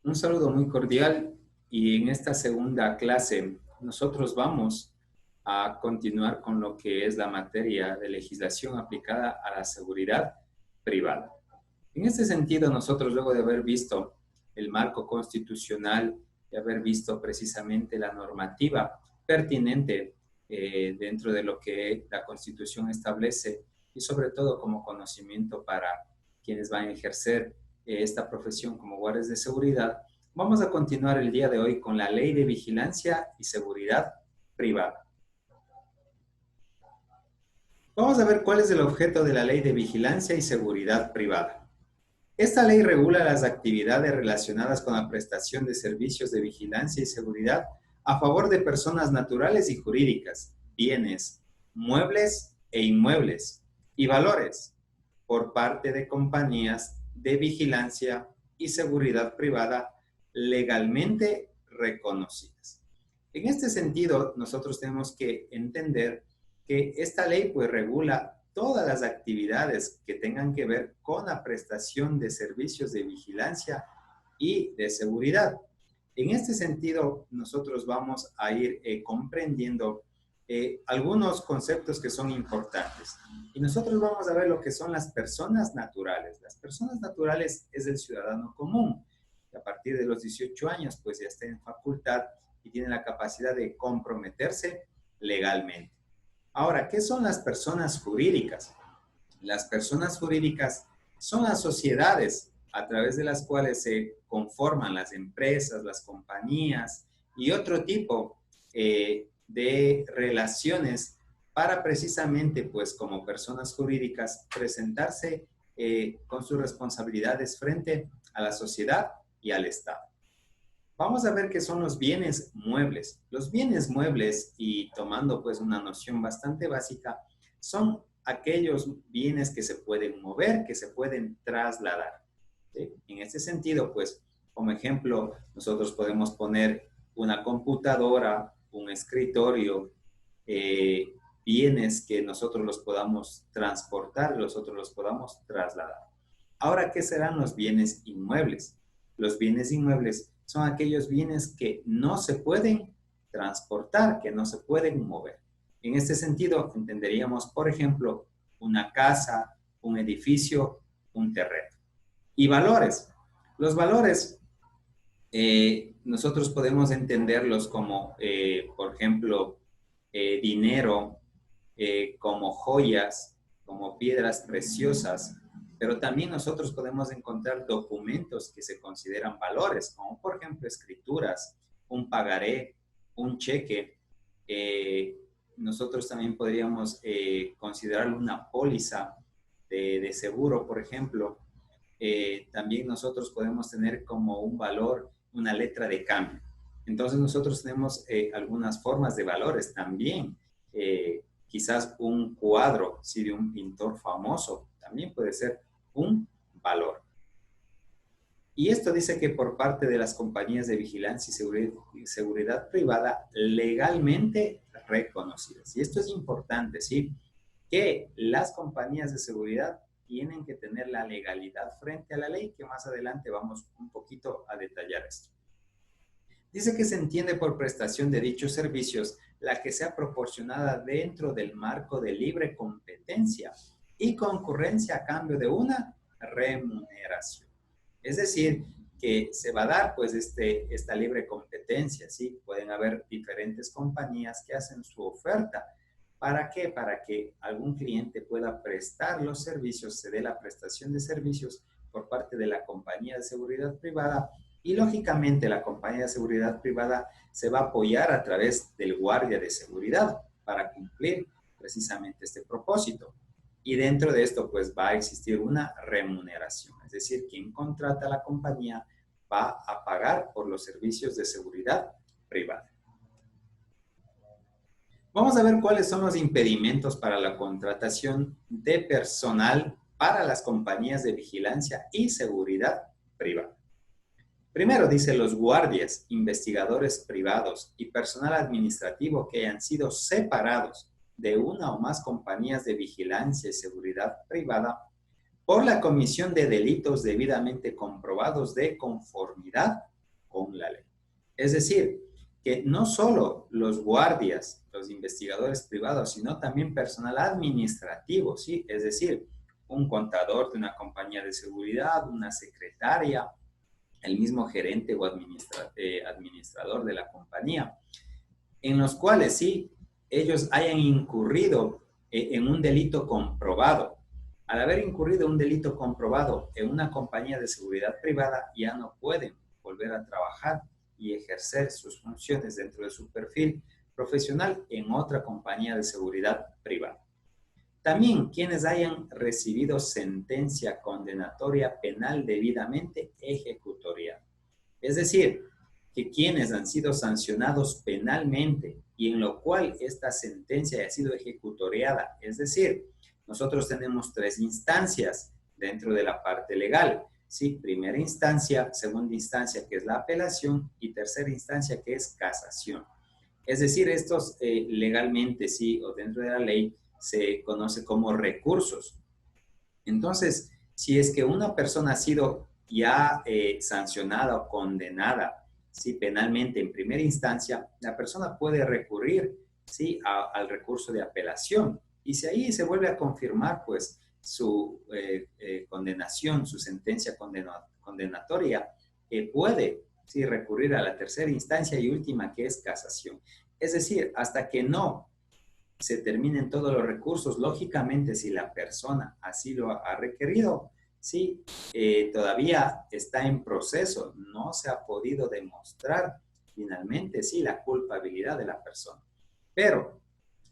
Un saludo muy cordial y en esta segunda clase nosotros vamos a continuar con lo que es la materia de legislación aplicada a la seguridad privada. En este sentido, nosotros luego de haber visto el marco constitucional, de haber visto precisamente la normativa pertinente dentro de lo que la Constitución establece y sobre todo como conocimiento para quienes van a ejercer esta profesión como guardias de seguridad, vamos a continuar el día de hoy con la Ley de Vigilancia y Seguridad Privada. Vamos a ver cuál es el objeto de la Ley de Vigilancia y Seguridad Privada. Esta ley regula las actividades relacionadas con la prestación de servicios de vigilancia y seguridad a favor de personas naturales y jurídicas, bienes, muebles e inmuebles, y valores por parte de compañías de vigilancia y seguridad privada legalmente reconocidas. En este sentido, nosotros tenemos que entender que esta ley pues regula todas las actividades que tengan que ver con la prestación de servicios de vigilancia y de seguridad. En este sentido, nosotros vamos a ir comprendiendo algunos conceptos que son importantes. Y nosotros vamos a ver lo que son las personas naturales. Las personas naturales es el ciudadano común, que a partir de los 18 años pues ya está en facultad y tiene la capacidad de comprometerse legalmente. Ahora, ¿qué son las personas jurídicas? Las personas jurídicas son las sociedades a través de las cuales se conforman las empresas, las compañías y otro tipo de relaciones para precisamente, pues como personas jurídicas, presentarse con sus responsabilidades frente a la sociedad y al Estado. Vamos a ver qué son los bienes muebles. Los bienes muebles, y tomando pues una noción bastante básica, son aquellos bienes que se pueden mover, que se pueden trasladar. ¿Sí? En este sentido, pues, como ejemplo, nosotros podemos poner una computadora, un escritorio, bienes que nosotros los podamos transportar, nosotros los podamos trasladar. Ahora, ¿qué serán los bienes inmuebles? Los bienes inmuebles son aquellos bienes que no se pueden transportar, que no se pueden mover. En este sentido, entenderíamos, por ejemplo, una casa, un edificio, un terreno. Y valores. Los valores, nosotros podemos entenderlos como, por ejemplo, dinero, como joyas, como piedras preciosas, pero también nosotros podemos encontrar documentos que se consideran valores, como por ejemplo escrituras, un pagaré, un cheque. Nosotros también podríamos considerar una póliza de seguro, por ejemplo. También nosotros podemos tener como un valor una letra de cambio. Entonces nosotros tenemos algunas formas de valores también. Quizás un cuadro, si de un pintor famoso, también puede ser un valor. Y esto dice que por parte de las compañías de vigilancia y seguridad privada legalmente reconocidas. Y esto es importante, ¿sí? Que las compañías de seguridad tienen que tener la legalidad frente a la ley, que más adelante vamos un poquito a detallar esto. Dice que se entiende por prestación de dichos servicios la que sea proporcionada dentro del marco de libre competencia y concurrencia a cambio de una remuneración. Es decir, que se va a dar pues esta libre competencia, ¿sí? Pueden haber diferentes compañías que hacen su oferta. ¿Para qué? Para que algún cliente pueda prestar los servicios, se dé la prestación de servicios por parte de la compañía de seguridad privada. Y lógicamente la compañía de seguridad privada se va a apoyar a través del guardia de seguridad para cumplir precisamente este propósito. Y dentro de esto pues va a existir una remuneración, es decir, quien contrata a la compañía va a pagar por los servicios de seguridad privada. Vamos a ver cuáles son los impedimentos para la contratación de personal para las compañías de vigilancia y seguridad privada. Primero dice los guardias, investigadores privados y personal administrativo que hayan sido separados de una o más compañías de vigilancia y seguridad privada por la comisión de delitos debidamente comprobados de conformidad con la ley. Es decir, que no solo los guardias, los investigadores privados, sino también personal administrativo, ¿sí? Es decir, un contador de una compañía de seguridad, una secretaria, el mismo gerente o administrador de la compañía, en los cuales sí, ellos hayan incurrido en un delito comprobado. Al haber incurrido en un delito comprobado en una compañía de seguridad privada, ya no pueden volver a trabajar y ejercer sus funciones dentro de su perfil profesional en otra compañía de seguridad privada. También quienes hayan recibido sentencia condenatoria penal debidamente ejecutoriada. Es decir, que quienes han sido sancionados penalmente y en lo cual esta sentencia haya sido ejecutoriada, es decir, nosotros tenemos 3 instancias dentro de la parte legal, ¿sí? Primera instancia, segunda instancia que es la apelación y tercera instancia que es casación. Es decir, estos legalmente, sí, o dentro de la ley, se conoce como recursos. Entonces, si es que una persona ha sido ya sancionada o condenada, sí, penalmente en primera instancia, la persona puede recurrir, sí, al recurso de apelación. Y si ahí se vuelve a confirmar, pues, su condenación, su sentencia condenatoria, puede, sí, recurrir a la tercera instancia y última, que es casación. Es decir, hasta que no se terminen todos los recursos, lógicamente, si la persona así lo ha requerido, sí, todavía está en proceso, no se ha podido demostrar finalmente, sí, la culpabilidad de la persona. Pero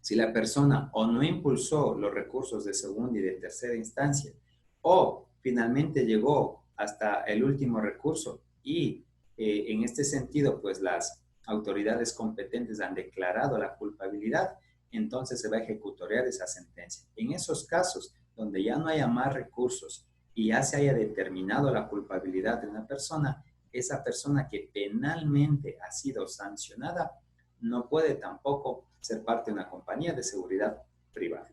si la persona o no impulsó los recursos de segunda y de tercera instancia, o finalmente llegó hasta el último recurso y en este sentido, pues las autoridades competentes han declarado la culpabilidad, entonces se va a ejecutoriar esa sentencia. En esos casos donde ya no haya más recursos y ya se haya determinado la culpabilidad de una persona, esa persona que penalmente ha sido sancionada no puede tampoco ser parte de una compañía de seguridad privada.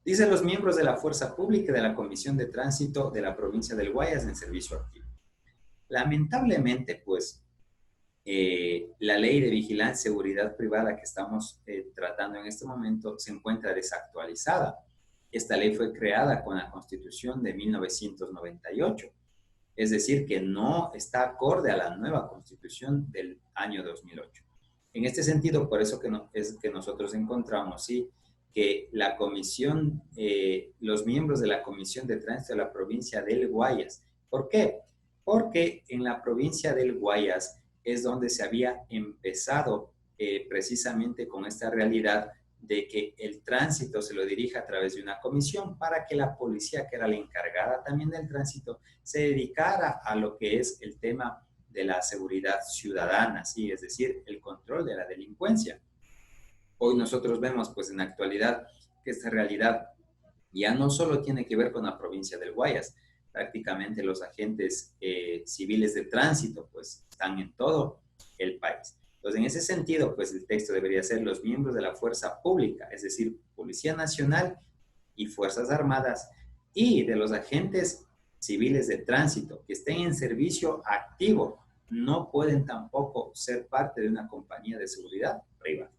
Dicen los miembros de la Fuerza Pública y de la Comisión de Tránsito de la provincia del Guayas en servicio activo. Lamentablemente, pues, la ley de vigilancia y seguridad privada que estamos tratando en este momento se encuentra desactualizada. Esta ley fue creada con la Constitución de 1998, es decir, que no está acorde a la nueva Constitución del año 2008. En este sentido, por eso que es que nosotros encontramos, sí, que la comisión, los miembros de la Comisión de Tránsito de la provincia del Guayas, ¿por qué? Porque en la provincia del Guayas es donde se había empezado precisamente con esta realidad de que el tránsito se lo dirija a través de una comisión para que la policía, que era la encargada también del tránsito, se dedicara a lo que es el tema de la seguridad ciudadana, ¿sí? Es decir, el control de la delincuencia. Hoy nosotros vemos, pues en la actualidad, que esta realidad ya no solo tiene que ver con la provincia del Guayas, prácticamente los agentes civiles de tránsito, pues están en todo el país. Entonces, en ese sentido, pues el texto debería ser los miembros de la fuerza pública, es decir, Policía Nacional y Fuerzas Armadas, y de los agentes civiles de tránsito que estén en servicio activo, no pueden tampoco ser parte de una compañía de seguridad privada.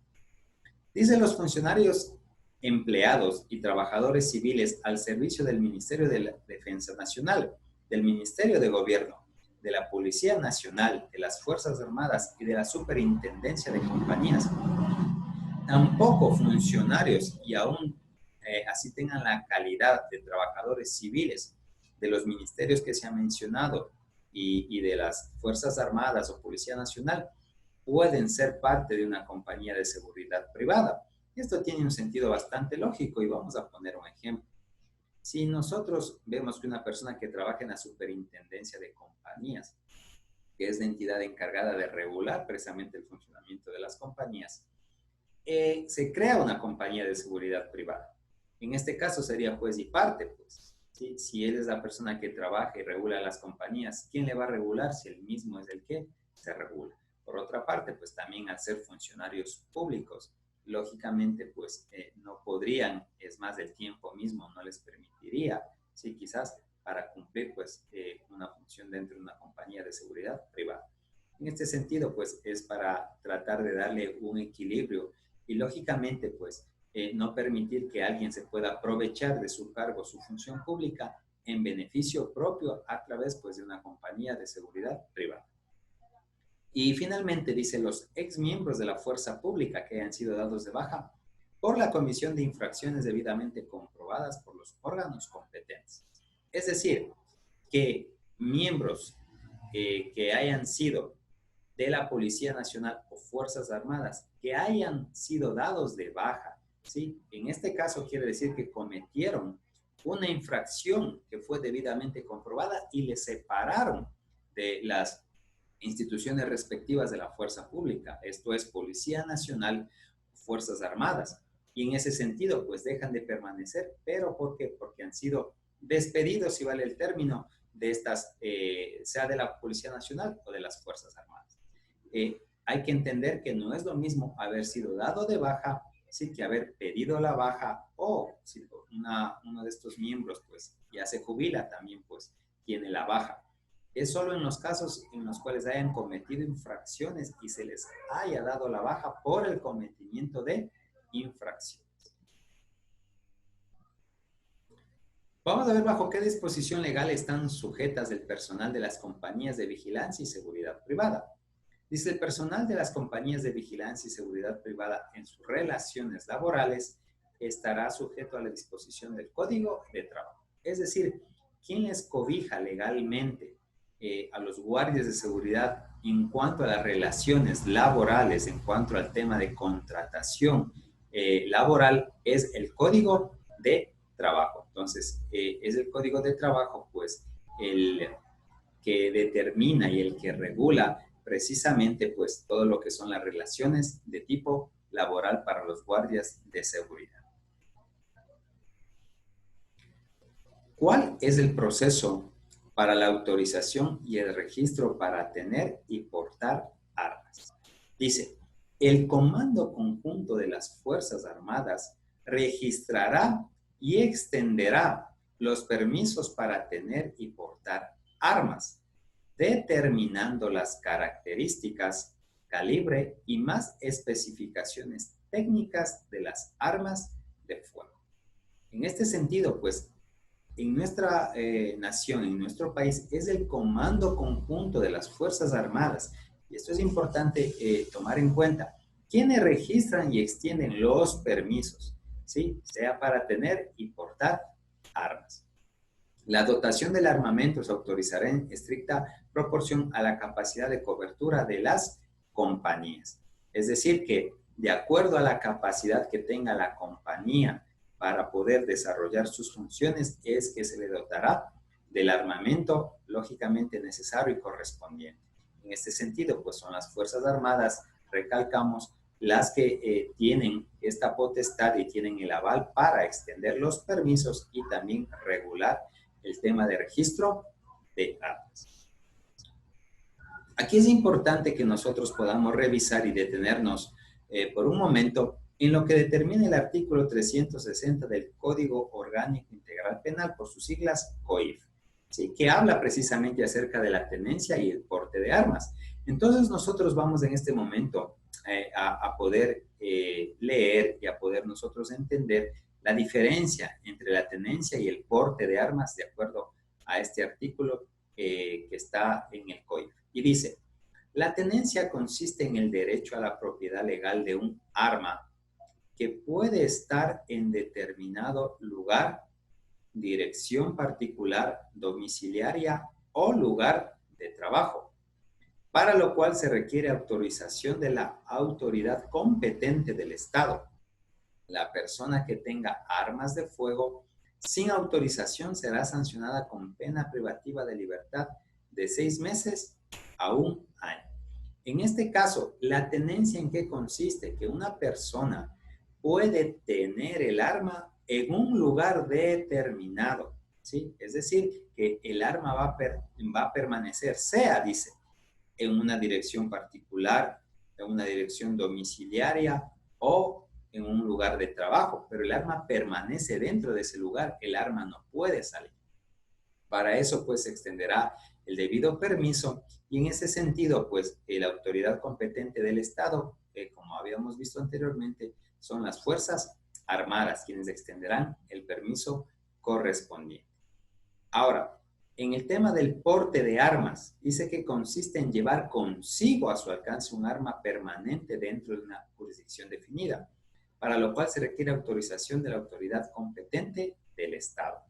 Dicen los funcionarios empleados y trabajadores civiles al servicio del Ministerio de la Defensa Nacional, del Ministerio de Gobierno, de la Policía Nacional, de las Fuerzas Armadas y de la Superintendencia de Compañías. Tampoco funcionarios, y aún así tengan la calidad de trabajadores civiles de los ministerios que se han mencionado y de las Fuerzas Armadas o Policía Nacional, pueden ser parte de una compañía de seguridad privada. Y esto tiene un sentido bastante lógico y vamos a poner un ejemplo. Si nosotros vemos que una persona que trabaja en la superintendencia de compañías, que es la entidad encargada de regular precisamente el funcionamiento de las compañías, se crea una compañía de seguridad privada. En este caso sería juez y parte, pues. ¿Sí? Si él es la persona que trabaja y regula las compañías, ¿quién le va a regular si él mismo es el que se regula? Por otra parte, pues también al ser funcionarios públicos, lógicamente, pues no podrían, es más, el tiempo mismo no les permitiría, sí, quizás para cumplir, pues, una función dentro de una compañía de seguridad privada. En este sentido, pues es para tratar de darle un equilibrio y lógicamente, pues no permitir que alguien se pueda aprovechar de su cargo, su función pública en beneficio propio a través, pues, de una compañía de seguridad privada. Y finalmente dice los exmiembros de la fuerza pública que hayan sido dados de baja por la comisión de infracciones debidamente comprobadas por los órganos competentes. Es decir, que miembros que hayan sido de la Policía Nacional o Fuerzas Armadas que hayan sido dados de baja, ¿sí? En este caso quiere decir que cometieron una infracción que fue debidamente comprobada y le separaron de las instituciones respectivas de la fuerza pública, esto es Policía Nacional, Fuerzas Armadas. Y en ese sentido, pues dejan de permanecer, pero ¿por qué? Porque han sido despedidos, si vale el término, de estas, sea de la Policía Nacional o de las Fuerzas Armadas. Hay que entender que no es lo mismo haber sido dado de baja, sí, que haber pedido la baja, o si uno de estos miembros, pues, ya se jubila, también, pues, tiene la baja. Es solo en los casos en los cuales hayan cometido infracciones y se les haya dado la baja por el cometimiento de infracciones. Vamos a ver bajo qué disposición legal están sujetas el personal de las compañías de vigilancia y seguridad privada. Dice, el personal de las compañías de vigilancia y seguridad privada en sus relaciones laborales estará sujeto a la disposición del Código de Trabajo. Es decir, ¿quién les cobija legalmente a los guardias de seguridad en cuanto a las relaciones laborales, en cuanto al tema de contratación laboral? Es el Código de Trabajo. Entonces, es el Código de Trabajo, pues, el que determina y el que regula precisamente, pues, todo lo que son las relaciones de tipo laboral para los guardias de seguridad. ¿Cuál es el proceso para la autorización y el registro para tener y portar armas? Dice, el Comando Conjunto de las Fuerzas Armadas registrará y extenderá los permisos para tener y portar armas, determinando las características, calibre y más especificaciones técnicas de las armas de fuego. En este sentido, pues, en nuestra nación, en nuestro país, es el Comando Conjunto de las Fuerzas Armadas. Y esto es importante tomar en cuenta. Quienes registran y extienden los permisos, ¿sí? Sea para tener y portar armas. La dotación del armamento se autorizará en estricta proporción a la capacidad de cobertura de las compañías. Es decir, que de acuerdo a la capacidad que tenga la compañía para poder desarrollar sus funciones, es que se le dotará del armamento lógicamente necesario y correspondiente. En este sentido, pues son las Fuerzas Armadas, recalcamos, las que tienen esta potestad y tienen el aval para extender los permisos y también regular el tema de registro de armas. Aquí es importante que nosotros podamos revisar y detenernos por un momento en lo que determina el artículo 360 del Código Orgánico Integral Penal, por sus siglas COIF, ¿sí? Que habla precisamente acerca de la tenencia y el porte de armas. Entonces nosotros vamos en este momento a poder leer y a poder nosotros entender la diferencia entre la tenencia y el porte de armas de acuerdo a este artículo que está en el COIF. Y dice, la tenencia consiste en el derecho a la propiedad legal de un arma que puede estar en determinado lugar, dirección particular, domiciliaria o lugar de trabajo, para lo cual se requiere autorización de la autoridad competente del Estado. La persona que tenga armas de fuego sin autorización será sancionada con pena privativa de libertad de 6 meses a 1 año. En este caso, ¿la tenencia en qué consiste? Que una persona puede tener el arma en un lugar determinado, ¿sí? Es decir, que el arma va a permanecer, sea, dice, en una dirección particular, en una dirección domiciliaria o en un lugar de trabajo, pero el arma permanece dentro de ese lugar, el arma no puede salir. Para eso, pues, se extenderá el debido permiso y en ese sentido, pues, la autoridad competente del Estado, como habíamos visto anteriormente, son las Fuerzas Armadas quienes extenderán el permiso correspondiente. Ahora, en el tema del porte de armas, dice que consiste en llevar consigo a su alcance un arma permanente dentro de una jurisdicción definida, para lo cual se requiere autorización de la autoridad competente del Estado.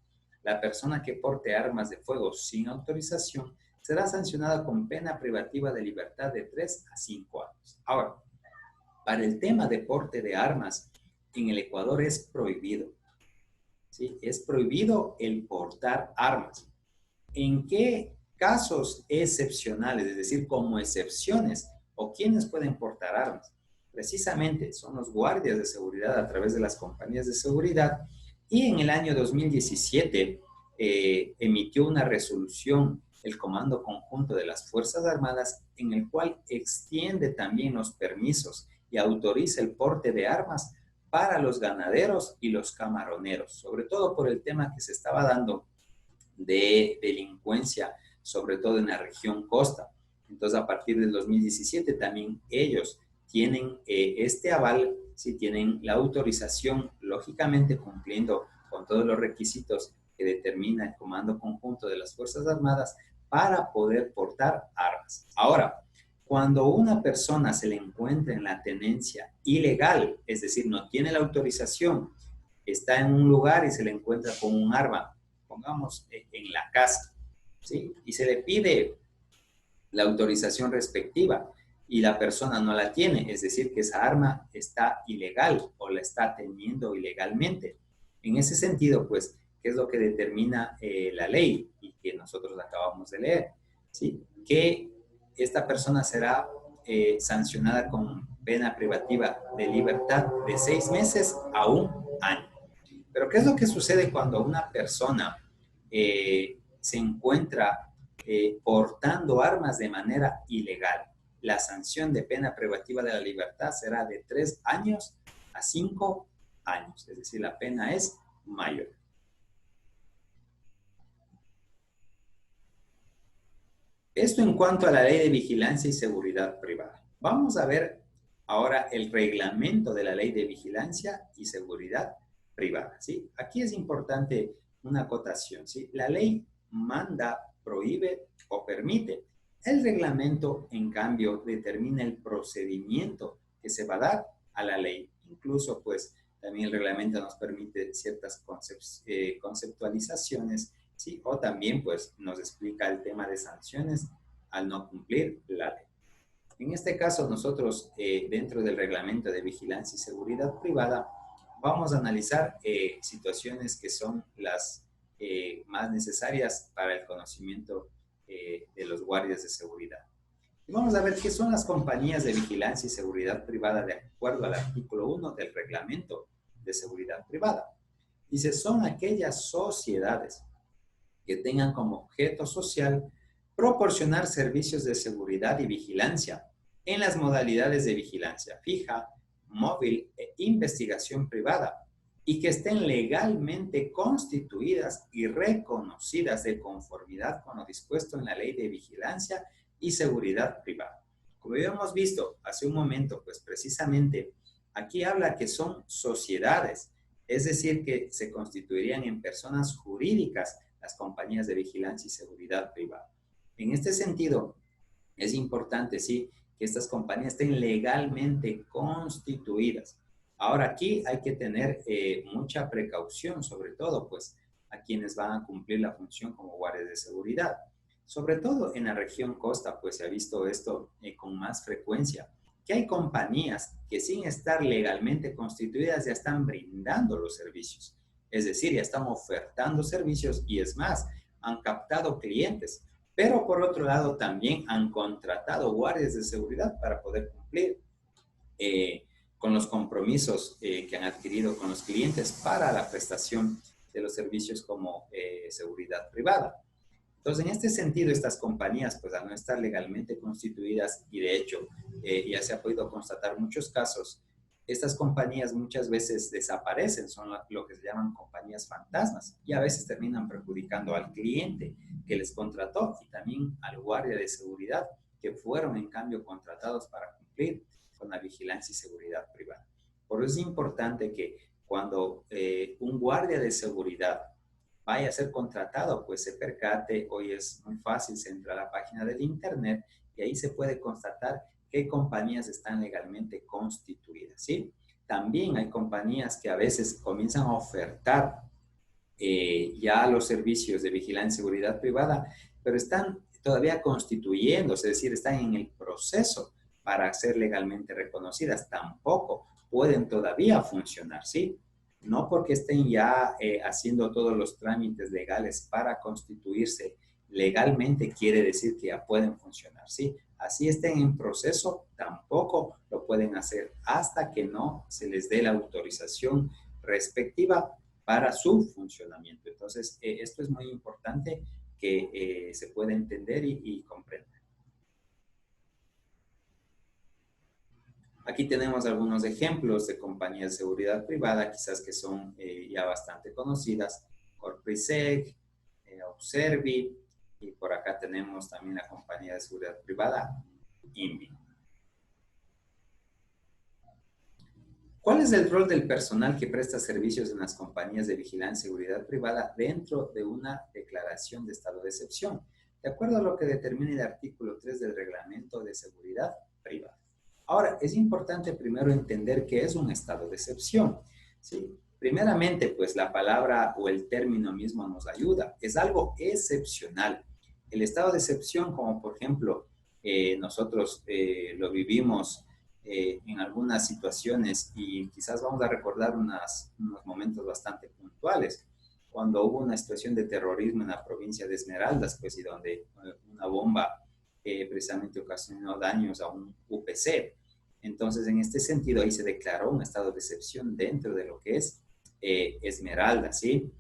La persona que porte armas de fuego sin autorización será sancionada con pena privativa de libertad de 3 a 5 años. Ahora, para el tema de porte de armas, en el Ecuador es prohibido. ¿Sí? Es prohibido el portar armas. ¿En qué casos excepcionales, es decir, como excepciones, o quiénes pueden portar armas? Precisamente son los guardias de seguridad a través de las compañías de seguridad y en el año 2017 emitió una resolución el Comando Conjunto de las Fuerzas Armadas en el cual extiende también los permisos y autoriza el porte de armas para los ganaderos y los camaroneros, sobre todo por el tema que se estaba dando de delincuencia, sobre todo en la región costa. Entonces, a partir del 2017 también ellos tienen este aval, si tienen la autorización, lógicamente cumpliendo con todos los requisitos que determina el Comando Conjunto de las Fuerzas Armadas para poder portar armas. Ahora, cuando una persona se le encuentra en la tenencia ilegal, es decir, no tiene la autorización, está en un lugar y se le encuentra con un arma, pongamos en la casa, ¿sí? Y se le pide la autorización respectiva y la persona no la tiene, es decir, que esa arma está ilegal o la está teniendo ilegalmente. En ese sentido, pues, ¿qué es lo que determina la ley y que nosotros acabamos de leer? ¿Sí? Que esta persona será sancionada con pena privativa de libertad de 6 meses a 1 año. Pero ¿qué es lo que sucede cuando una persona se encuentra portando armas de manera ilegal? La sanción de pena privativa de la libertad será de 3 años a 5 años, es decir, la pena es mayor. Esto en cuanto a la Ley de Vigilancia y Seguridad Privada. Vamos a ver ahora el reglamento de la Ley de Vigilancia y Seguridad Privada, ¿sí? Aquí es importante una acotación, ¿sí? La ley manda, prohíbe o permite. El reglamento, en cambio, determina el procedimiento que se va a dar a la ley. Incluso, pues, también el reglamento nos permite ciertas conceptualizaciones, ¿sí? O también, pues, nos explica el tema de sanciones al no cumplir la ley. En este caso, nosotros, dentro del reglamento de vigilancia y seguridad privada, vamos a analizar situaciones que son las más necesarias para el conocimiento de los guardias de seguridad. Y vamos a ver qué son las compañías de vigilancia y seguridad privada de acuerdo al artículo 1 del reglamento de seguridad privada. Dice, son aquellas sociedades que tengan como objeto social proporcionar servicios de seguridad y vigilancia en las modalidades de vigilancia fija, móvil e investigación privada y que estén legalmente constituidas y reconocidas de conformidad con lo dispuesto en la Ley de Vigilancia y Seguridad Privada. Como habíamos visto hace un momento, pues precisamente aquí habla que son sociedades, es decir, que se constituirían en personas jurídicas las compañías de vigilancia y seguridad privada. En este sentido, es importante, sí, que estas compañías estén legalmente constituidas. Ahora, aquí hay que tener mucha precaución, sobre todo, pues, a quienes van a cumplir la función como guardias de seguridad. Sobre todo en la región costa, pues, se ha visto esto con más frecuencia, que hay compañías que sin estar legalmente constituidas ya están brindando los servicios. Es decir, ya están ofertando servicios y es más, han captado clientes. Pero por otro lado también han contratado guardias de seguridad para poder cumplir con los compromisos que han adquirido con los clientes para la prestación de los servicios como seguridad privada. Entonces, en este sentido, estas compañías, pues al no estar legalmente constituidas y de hecho ya se ha podido constatar muchos casos Estas compañías muchas veces desaparecen, son lo que se llaman compañías fantasmas y a veces terminan perjudicando al cliente que les contrató y también al guardia de seguridad que fueron en cambio contratados para cumplir con la vigilancia y seguridad privada. Por eso es importante que cuando un guardia de seguridad vaya a ser contratado, pues se percate, hoy es muy fácil, se entra a la página del internet y ahí se puede constatar qué compañías están legalmente constituidas, ¿sí? También hay compañías que a veces comienzan a ofertar ya los servicios de vigilancia y seguridad privada, pero están todavía constituyéndose, es decir, están en el proceso para ser legalmente reconocidas. Tampoco pueden todavía funcionar, ¿sí? No porque estén ya haciendo todos los trámites legales para constituirse legalmente quiere decir que ya pueden funcionar, ¿sí? Así estén en proceso, tampoco lo pueden hacer hasta que no se les dé la autorización respectiva para su funcionamiento. Entonces, esto es muy importante que se pueda entender y comprender. Aquí tenemos algunos ejemplos de compañías de seguridad privada, quizás que son ya bastante conocidas, Corprisec, Observi, y por acá tenemos también la compañía de seguridad privada, INVI. ¿Cuál es el rol del personal que presta servicios en las compañías de vigilancia y seguridad privada dentro de una declaración de estado de excepción? De acuerdo a lo que determina el artículo 3 del Reglamento de Seguridad Privada. Ahora, es importante primero entender qué es un estado de excepción, ¿sí? Primeramente, pues la palabra o el término mismo nos ayuda. Es algo excepcional. El estado de excepción, como por ejemplo, nosotros lo vivimos en algunas situaciones y quizás vamos a recordar unos momentos bastante puntuales. Cuando hubo una situación de terrorismo en la provincia de Esmeraldas, pues y donde una bomba precisamente ocasionó daños a un UPC. Entonces, en este sentido, ahí se declaró un estado de excepción dentro de lo que es Esmeraldas, ¿sí?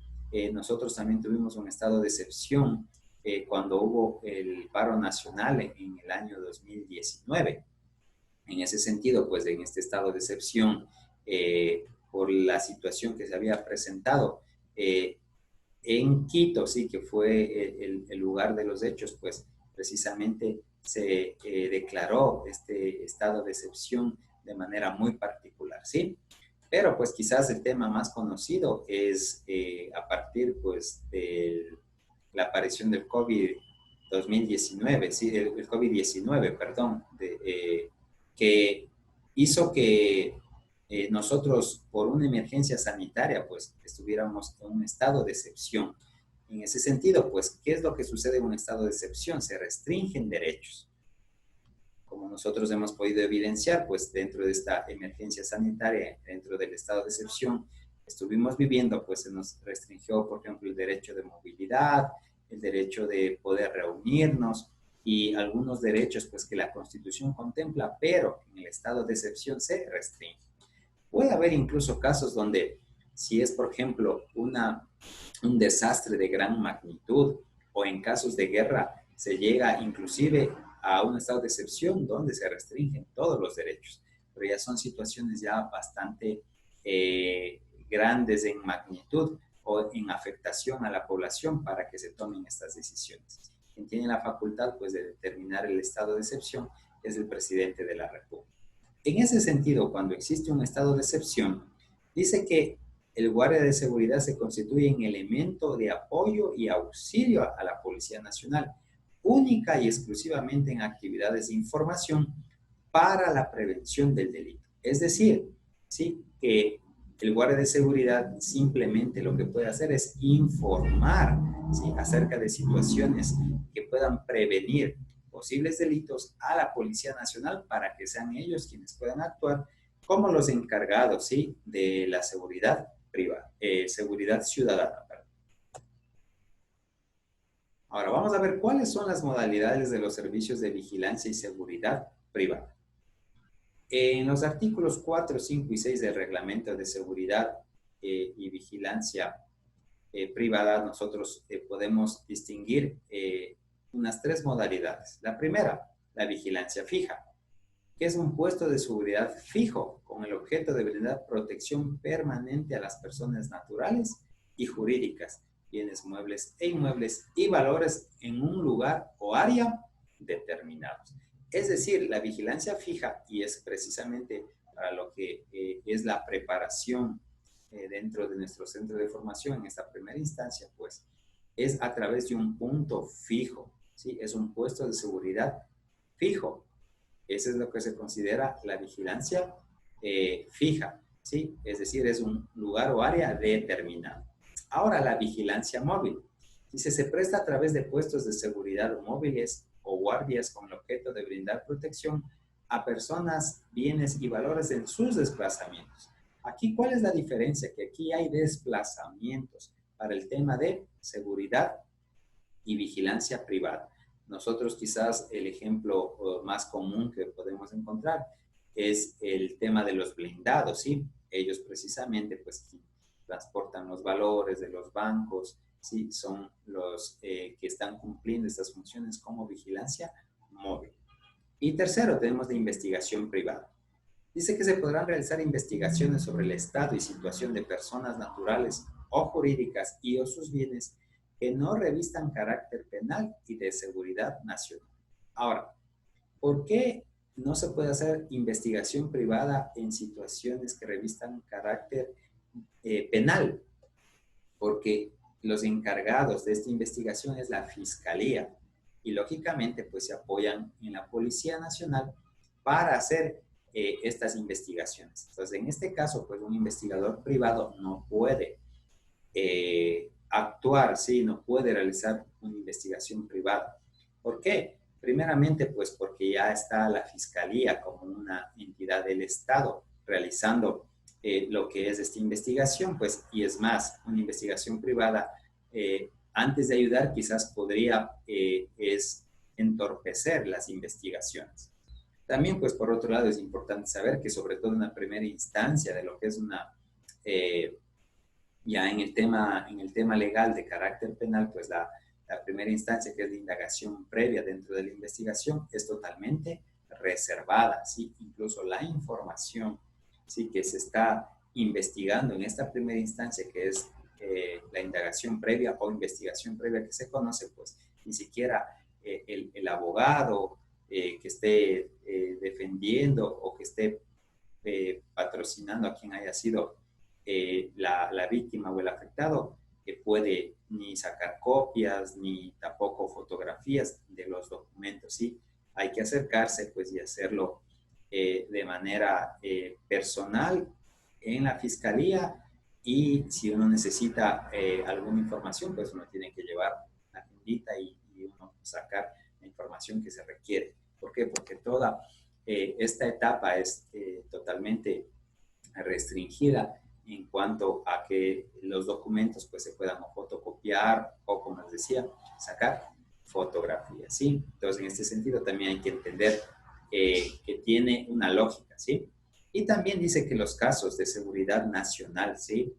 Nosotros también tuvimos un estado de excepción cuando hubo el paro nacional en el año 2019. En ese sentido, pues en este estado de excepción, por la situación que se había presentado en Quito, sí, que fue el lugar de los hechos, pues precisamente se declaró este estado de excepción de manera muy particular, ¿sí? Pero pues quizás el tema más conocido es a partir pues de la aparición del COVID-2019, ¿sí? El COVID-19, perdón, que hizo que nosotros, por una emergencia sanitaria, pues estuviéramos en un estado de excepción. En ese sentido, pues, ¿qué es lo que sucede en un estado de excepción? Se restringen derechos. Como nosotros hemos podido evidenciar, pues dentro de esta emergencia sanitaria, dentro del estado de excepción, estuvimos viviendo, pues se nos restringió, por ejemplo, el derecho de movilidad, el derecho de poder reunirnos y algunos derechos, pues que la Constitución contempla, pero en el estado de excepción se restringe. Puede haber incluso casos donde, si es, por ejemplo, un desastre de gran magnitud o en casos de guerra, se llega inclusive a un estado de excepción donde se restringen todos los derechos. Pero ya son situaciones ya bastante grandes en magnitud o en afectación a la población para que se tomen estas decisiones. Quien tiene la facultad, pues, de determinar el estado de excepción es el presidente de la República. En ese sentido, cuando existe un estado de excepción, dice que el guardia de seguridad se constituye en elemento de apoyo y auxilio a la Policía Nacional, única y exclusivamente en actividades de información para la prevención del delito. Es decir, sí, que el guardia de seguridad simplemente lo que puede hacer es informar, ¿sí?, acerca de situaciones que puedan prevenir posibles delitos a la Policía Nacional para que sean ellos quienes puedan actuar como los encargados, ¿sí?, de la seguridad privada, seguridad ciudadana. Perdón. Ahora vamos a ver cuáles son las modalidades de los servicios de vigilancia y seguridad privada. En los artículos 4, 5 y 6 del Reglamento de Seguridad y Vigilancia privada, nosotros podemos distinguir unas tres modalidades. La primera, la vigilancia fija. que es un puesto de seguridad fijo con el objeto de brindar protección permanente a las personas naturales y jurídicas, bienes muebles e inmuebles y valores en un lugar o área determinados. Es decir, la vigilancia fija, y es precisamente para lo que es la preparación dentro de nuestro centro de formación en esta primera instancia, pues es a través de un punto fijo, ¿sí? Es un puesto de seguridad fijo. Eso es lo que se considera la vigilancia fija, ¿sí? Es decir, es un lugar o área determinado. Ahora, la vigilancia móvil. Dice, se presta a través de puestos de seguridad móviles o guardias con el objeto de brindar protección a personas, bienes y valores en sus desplazamientos. Aquí, ¿cuál es la diferencia? Que aquí hay desplazamientos para el tema de seguridad y vigilancia privada. Nosotros quizás el ejemplo más común que podemos encontrar es el tema de los blindados, ¿sí? Ellos precisamente pues transportan los valores de los bancos, ¿sí? Son los que están cumpliendo estas funciones como vigilancia móvil. Y tercero, tenemos de investigación privada. Dice que se podrán realizar investigaciones sobre el estado y situación de personas naturales o jurídicas y o sus bienes que no revistan carácter penal y de seguridad nacional. Ahora, ¿por qué no se puede hacer investigación privada en situaciones que revistan carácter penal? Porque los encargados de esta investigación es la Fiscalía y lógicamente pues se apoyan en la Policía Nacional para hacer estas investigaciones. Entonces, en este caso, pues un investigador privado no puede actuar, ¿sí? No puede realizar una investigación privada. ¿Por qué? Primeramente, pues porque ya está la Fiscalía como una entidad del Estado realizando lo que es esta investigación, pues, y es más, una investigación privada, antes de ayudar, quizás podría es entorpecer las investigaciones. También, pues, por otro lado, es importante saber que sobre todo en la primera instancia de lo que es una ya en el tema legal de carácter penal, pues la primera instancia, que es la indagación previa dentro de la investigación, es totalmente reservada, ¿sí? Incluso la información, ¿sí? Que se está investigando en esta primera instancia, que es la indagación previa o investigación previa que se conoce, pues ni siquiera el abogado que esté defendiendo o que esté patrocinando a quien haya sido la víctima o el afectado, que puede ni sacar copias ni tampoco fotografías de los documentos, ¿sí? Hay que acercarse pues y hacerlo de manera personal en la fiscalía, y si uno necesita alguna información, pues uno tiene que llevar la agendita y uno sacar la información que se requiere. ¿Por qué? Porque toda esta etapa es totalmente restringida en cuanto a que los documentos pues se puedan o fotocopiar o, como les decía, sacar fotografías, ¿sí? Entonces, en este sentido también hay que entender que tiene una lógica, ¿sí? Y también dice que los casos de seguridad nacional, ¿sí?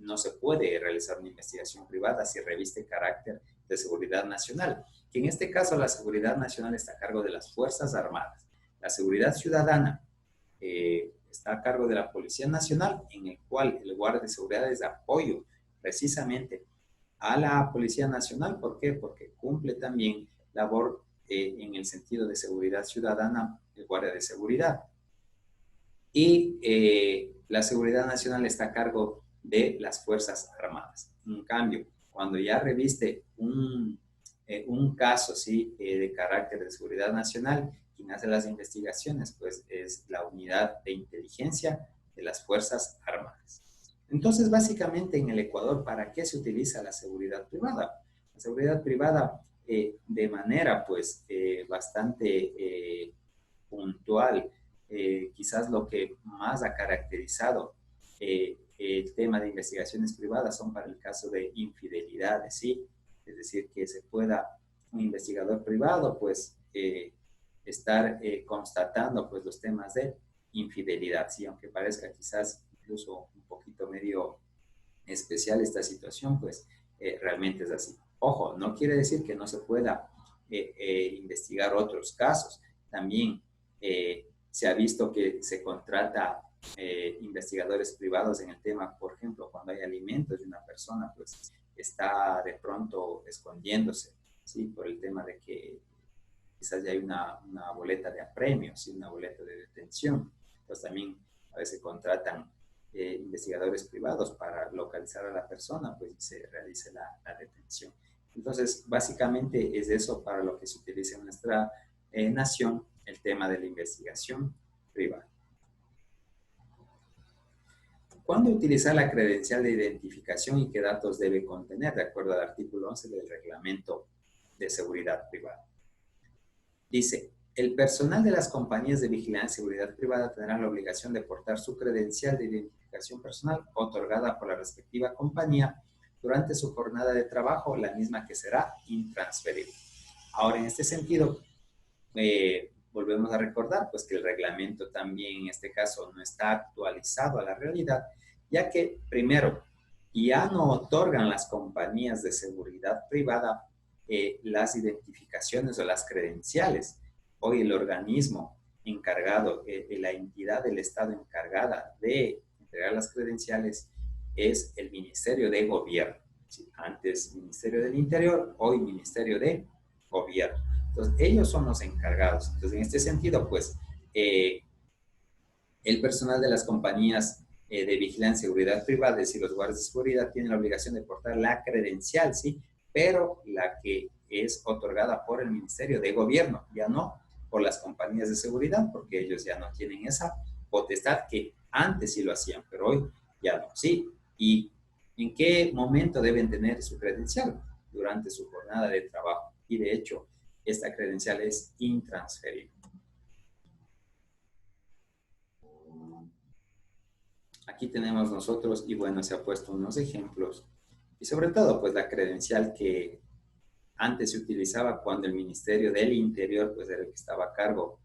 No se puede realizar una investigación privada si reviste carácter de seguridad nacional, que en este caso la seguridad nacional está a cargo de las Fuerzas Armadas. La seguridad ciudadana está a cargo de la Policía Nacional, en el cual el guardia de seguridad es de apoyo precisamente a la Policía Nacional. ¿Por qué? Porque cumple también labor en el sentido de seguridad ciudadana, el guardia de seguridad. Y la seguridad nacional está a cargo de las Fuerzas Armadas. En cambio, cuando ya reviste un caso, ¿sí? De carácter de seguridad nacional, quien hace las investigaciones pues es la unidad de inteligencia de las Fuerzas Armadas. Entonces, básicamente en el Ecuador, ¿para qué se utiliza la seguridad privada? La seguridad privada de manera pues bastante puntual, quizás lo que más ha caracterizado el tema de investigaciones privadas son para el caso de infidelidades, ¿sí? Es decir, que se pueda un investigador privado pues estar constatando pues los temas de infidelidad, sí, aunque parezca quizás incluso un poquito medio especial esta situación, pues realmente es así. Ojo, no quiere decir que no se pueda investigar otros casos. También Se ha visto que se contrata investigadores privados en el tema, por ejemplo, cuando hay alimentos de una persona, pues está de pronto escondiéndose, ¿sí? Por el tema de que quizás ya hay una boleta de apremio, ¿sí? Una boleta de detención. Entonces también a veces contratan investigadores privados para localizar a la persona, pues y se realice la detención. Entonces, básicamente es eso para lo que se utiliza en nuestra nación, el tema de la investigación privada. ¿Cuándo utilizar la credencial de identificación y qué datos debe contener, de acuerdo al artículo 11 del Reglamento de Seguridad Privada? Dice, el personal de las compañías de vigilancia y seguridad privada tendrá la obligación de portar su credencial de identificación personal otorgada por la respectiva compañía durante su jornada de trabajo, la misma que será intransferible. Ahora, en este sentido, volvemos a recordar pues que el reglamento también en este caso no está actualizado a la realidad, ya que primero ya no otorgan las compañías de seguridad privada las identificaciones o las credenciales. Hoy el organismo encargado, la entidad del Estado encargada de entregar las credenciales es el Ministerio de Gobierno. ¿Sí? Antes Ministerio del Interior, hoy Ministerio de Gobierno. Entonces, ellos son los encargados. Entonces, en este sentido, pues, el personal de las compañías de vigilancia y seguridad privada, es decir, los guardias de seguridad, tienen la obligación de portar la credencial, ¿sí? Pero la que es otorgada por el Ministerio de Gobierno, ya no por las compañías de seguridad, porque ellos ya no tienen esa potestad que antes sí lo hacían, pero hoy ya no, ¿sí? ¿Y en qué momento deben tener su credencial? Durante su jornada de trabajo. Y de hecho, esta credencial es intransferible. Aquí tenemos nosotros, y bueno, se ha puesto unos ejemplos, y sobre todo, pues la credencial que antes se utilizaba cuando el Ministerio del Interior, pues era el que estaba a cargo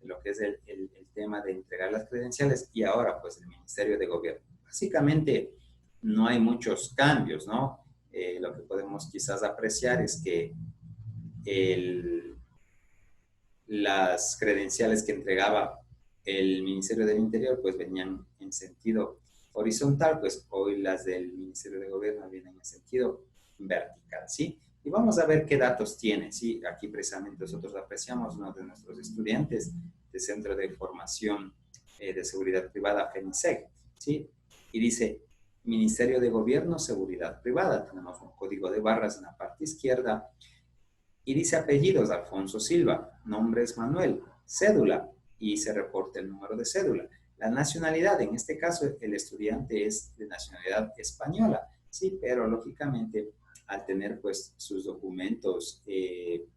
de lo que es el tema de entregar las credenciales, y ahora, pues el Ministerio de Gobierno. Básicamente, no hay muchos cambios, ¿no? Lo que podemos quizás apreciar es que las credenciales que entregaba el Ministerio del Interior pues venían en sentido horizontal, pues hoy las del Ministerio de Gobierno vienen en sentido vertical, ¿sí? Y vamos a ver qué datos tiene, ¿sí? Aquí precisamente nosotros apreciamos uno de nuestros estudiantes del Centro de Formación de Seguridad Privada, FENISEG, ¿sí? Y dice, Ministerio de Gobierno, Seguridad Privada. Tenemos un código de barras en la parte izquierda, y dice apellidos, Alfonso Silva, nombre es Manuel, cédula, y se reporta el número de cédula. La nacionalidad, en este caso, el estudiante es de nacionalidad española, sí, pero lógicamente al tener pues sus documentos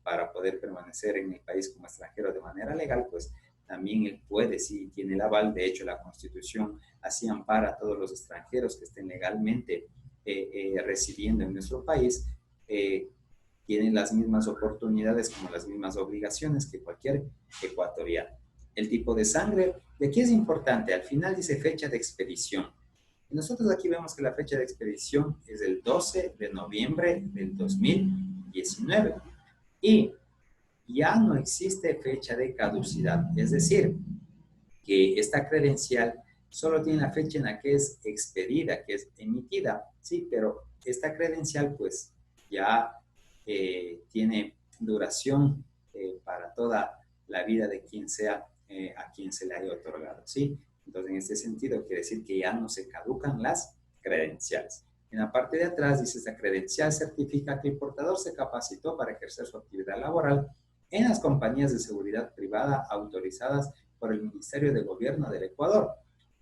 para poder permanecer en el país como extranjero de manera legal, pues también él puede, sí, tiene el aval. De hecho, la Constitución así ampara a todos los extranjeros que estén legalmente residiendo en nuestro país, tienen las mismas oportunidades como las mismas obligaciones que cualquier ecuatoriano. El tipo de sangre, de aquí es importante, al final dice fecha de expedición. Y nosotros aquí vemos que la fecha de expedición es el 12 de noviembre del 2019. Y ya no existe fecha de caducidad, es decir, que esta credencial solo tiene la fecha en la que es expedida, que es emitida, sí, pero esta credencial pues ya tiene duración para toda la vida de quien sea a quien se le haya otorgado, ¿sí? Entonces, en este sentido, quiere decir que ya no se caducan las credenciales. En la parte de atrás dice, esta credencial certifica que el portador se capacitó para ejercer su actividad laboral en las compañías de seguridad privada autorizadas por el Ministerio de Gobierno del Ecuador.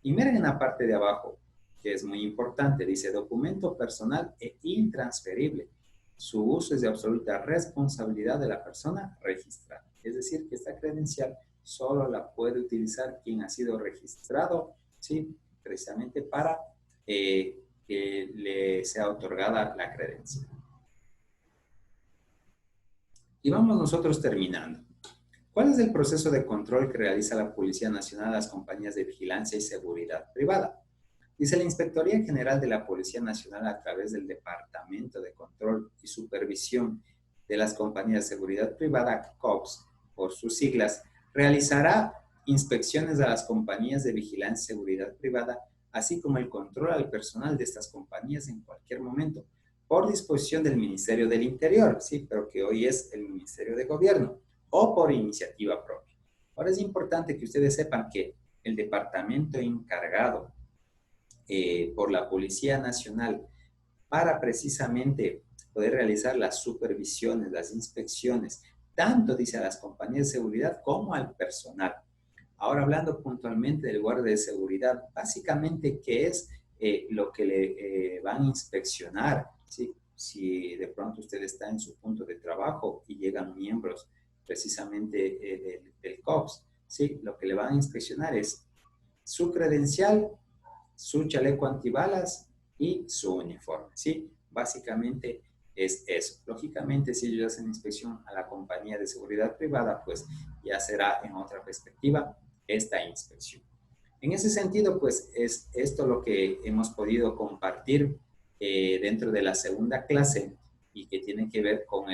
Y miren en la parte de abajo, que es muy importante, dice documento personal e intransferible. Su uso es de absoluta responsabilidad de la persona registrada. Es decir, que esta credencial solo la puede utilizar quien ha sido registrado, ¿sí? Precisamente para que le sea otorgada la credencial. Y vamos nosotros terminando. ¿Cuál es el proceso de control que realiza la Policía Nacional a las compañías de vigilancia y seguridad privada? Dice la Inspectoría General de la Policía Nacional, a través del Departamento de Control y Supervisión de las Compañías de Seguridad Privada, COPS, por sus siglas, Realizará inspecciones a las compañías de vigilancia y seguridad privada, así como el control al personal de estas compañías en cualquier momento, por disposición del Ministerio del Interior, sí, pero que hoy es el Ministerio de Gobierno, o por iniciativa propia. Ahora es importante que ustedes sepan que el departamento encargado por la Policía Nacional para precisamente poder realizar las supervisiones, las inspecciones, tanto dice a las compañías de seguridad como al personal. Ahora hablando puntualmente del guardia de seguridad, básicamente, ¿qué es lo que le van a inspeccionar? ¿Sí? Si de pronto usted está en su punto de trabajo y llegan miembros precisamente del COPS, ¿sí? Lo que le van a inspeccionar es su credencial, su chaleco antibalas y su uniforme, ¿sí? Básicamente es eso. Lógicamente, si ellos hacen inspección a la compañía de seguridad privada, pues ya será en otra perspectiva esta inspección. En ese sentido, pues es esto lo que hemos podido compartir dentro de la segunda clase y que tiene que ver con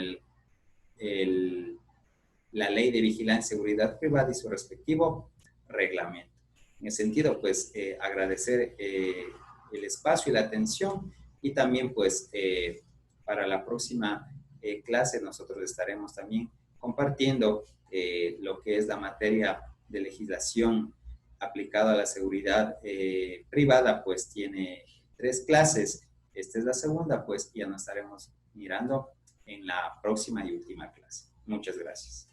la Ley de Vigilancia y Seguridad Privada y su respectivo reglamento. En ese sentido, pues agradecer el espacio y la atención y también pues para la próxima clase nosotros estaremos también compartiendo lo que es la materia de legislación aplicada a la seguridad privada, pues tiene 3 clases. Esta es la segunda, pues ya nos estaremos mirando en la próxima y última clase. Muchas gracias.